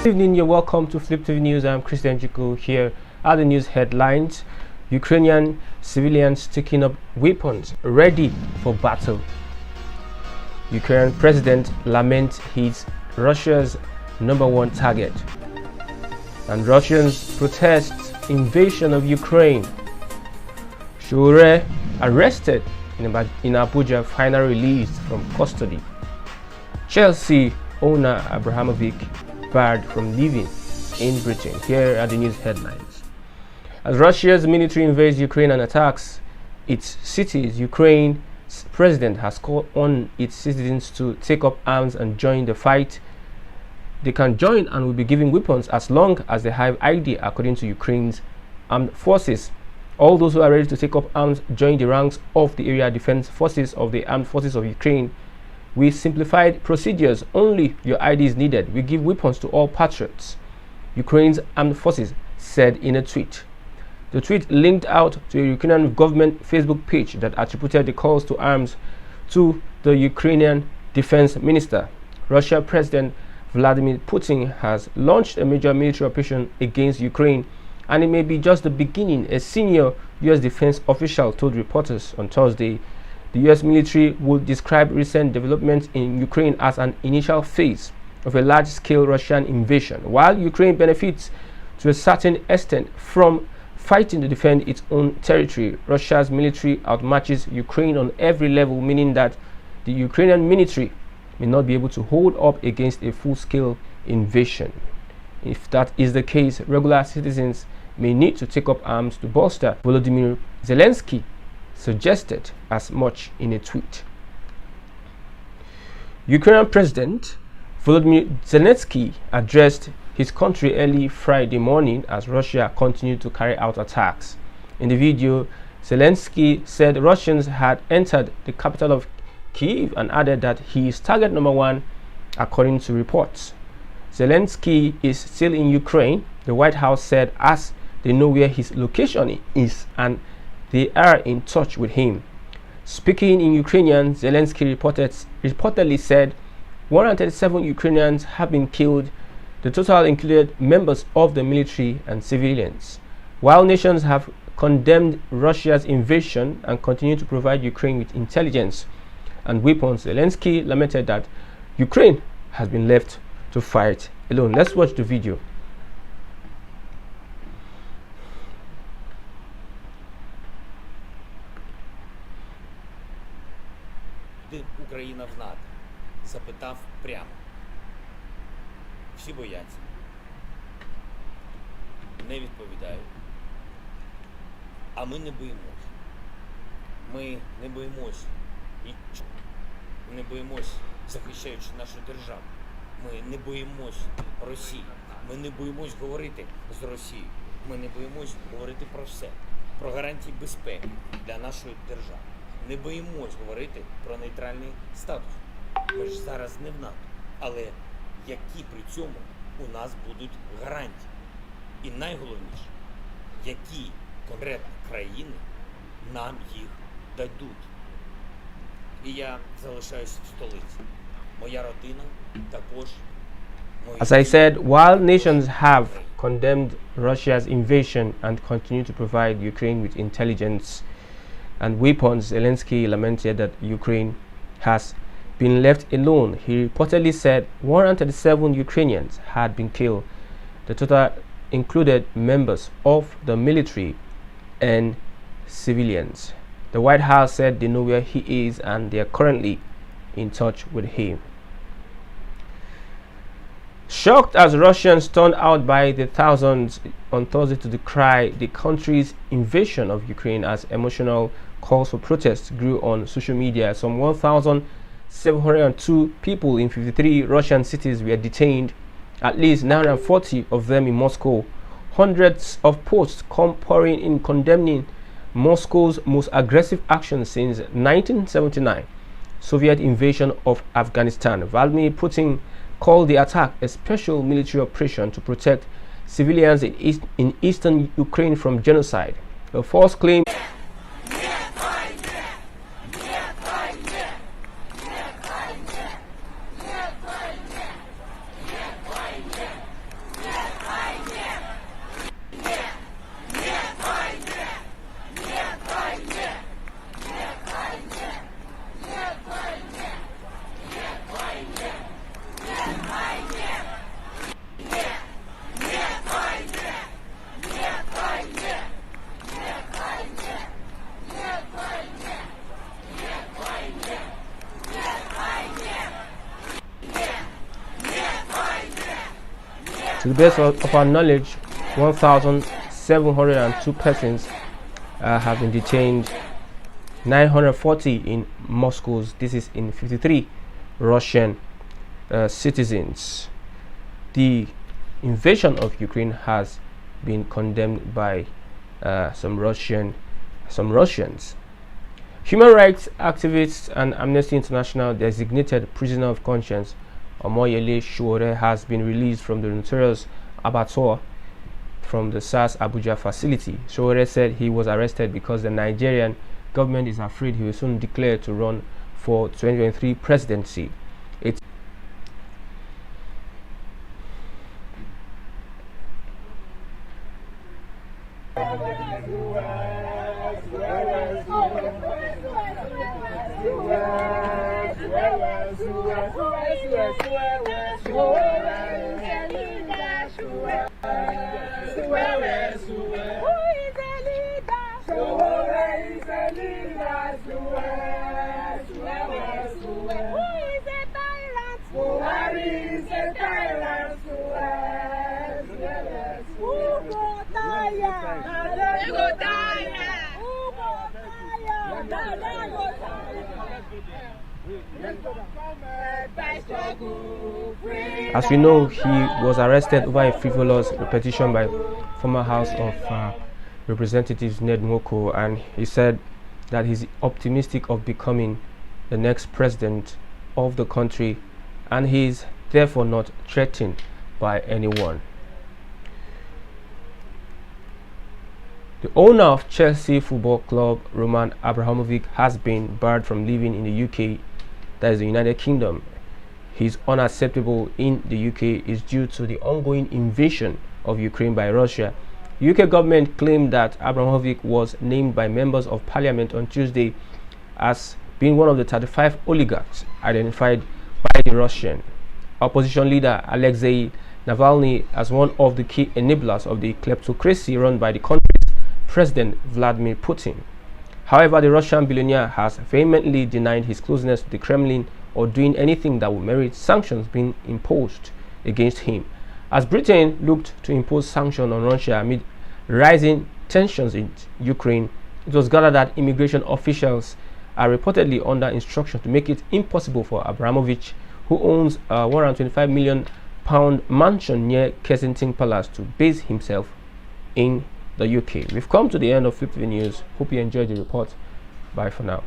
Good evening, you're welcome to Fliptv News. I'm Christian Jiko. Here are the news headlines. Ukrainian civilians taking up weapons, ready for battle. Ukrainian president laments he's Russia's #1 target. And Russians protest invasion of Ukraine. Shure arrested in Abuja, finally released from custody. Chelsea owner Abramovich barred from living in Britain. Here are the news headlines. As Russia's military invades Ukraine and attacks its cities, Ukraine's president has called on its citizens to take up arms and join the fight. They can join and will be given weapons as long as they have ID, according to Ukraine's armed forces. All those who are ready to take up arms join the ranks of the area defense forces of the armed forces of Ukraine. We simplified procedures. Only your ID is needed. We give weapons to all patriots, Ukraine's armed forces said in a tweet. The tweet linked out to a Ukrainian government Facebook page that attributed the calls to arms to the Ukrainian defense minister. Russia President Vladimir Putin has launched a major military operation against Ukraine, and it may be just the beginning, a senior U.S. defense official told reporters on Thursday. The U.S. military would describe recent developments in Ukraine as an initial phase of a large-scale Russian invasion. While Ukraine benefits to a certain extent from fighting to defend its own territory, Russia's military outmatches Ukraine on every level, meaning that the Ukrainian military may not be able to hold up against a full-scale invasion. If that is the case, regular citizens may need to take up arms to bolster. Volodymyr Zelensky suggested as much in a tweet. Ukrainian President Volodymyr Zelensky addressed his country early Friday morning as Russia continued to carry out attacks. In the video, Zelensky said Russians had entered the capital of Kyiv and added that he is target #1 according to reports. Zelensky is still in Ukraine, the White House said, as they know where his location is and they are in touch with him. Speaking in Ukrainian, Zelensky reportedly said 137 Ukrainians have been killed. The total included members of the military and civilians. While nations have condemned Russia's invasion and continue to provide Ukraine with intelligence and weapons, Zelensky lamented that Ukraine has been left to fight alone. Let's watch the video. Україна в НАТО? Запитав прямо. Всі бояться. Не відповідають. А ми не боїмось. Ми не боїмось нічого. Ми не боїмось, захищаючи нашу державу. Ми не боїмось Росії. Ми не боїмось говорити з Росією. Ми не боїмось говорити про все. Про гарантії безпеки для нашої держави. Не боїмось говорити про нейтральний статус. Ми ж зараз не в НАТО. Але які при цьому у нас будуть гарантії? І найголовніше, які конкретно країни нам їх дадуть. І я залишаюсь в столиці. Моя родина також. As I said, while nations have condemned Russia's invasion and continue to provide Ukraine with intelligence and weapons, Zelensky lamented that Ukraine has been left alone. He reportedly said 137 Ukrainians had been killed. The total included members of the military and civilians. The White House said they know where he is and they are currently in touch with him. Shocked as Russians turned out by the thousands on Thursday to decry the country's invasion of Ukraine as emotional calls for protests grew on social media, some 1,702 people in 53 Russian cities were detained, at least 940 of them in Moscow. Hundreds of posts come pouring in condemning Moscow's most aggressive action since 1979, Soviet invasion of Afghanistan. Vladimir Putin called the attack a special military operation to protect civilians in eastern Ukraine from genocide. A false claim. To the best of our knowledge, 1,702 persons have been detained, 940 in Moscow. This is in 53 Russian citizens. The invasion of Ukraine has been condemned by some Russians. Human rights activists and Amnesty International designated prisoner of conscience Omoyele Sowore has been released from the notorious abattoir from the SARS Abuja facility. Sowore said he was arrested because the Nigerian government is afraid he will soon declare to run for 2023 presidency. As we know, he was arrested over a frivolous petition by former House of Representatives Ned Nwoko, and he said that he's optimistic of becoming the next president of the country, and he is therefore not threatened by anyone. The owner of Chelsea Football Club, Roman Abramovich, has been barred from living in the UK, that is the United Kingdom. His unacceptable in the UK is due to the ongoing invasion of Ukraine by Russia. The UK government claimed that Abramovich was named by members of parliament on Tuesday as being one of the 35 oligarchs identified by the Russian. Opposition leader Alexei Navalny as one of the key enablers of the kleptocracy run by the country's President Vladimir Putin. However, the Russian billionaire has vehemently denied his closeness to the Kremlin or doing anything that would merit sanctions being imposed against him. As Britain looked to impose sanctions on Russia amid rising tensions in Ukraine, it was gathered that immigration officials are reportedly under instruction to make it impossible for Abramovich, who owns a £125 million mansion near Kensington Palace, to base himself in the UK. We've come to the end of Fliptv News. Hope you enjoyed the report. Bye for now.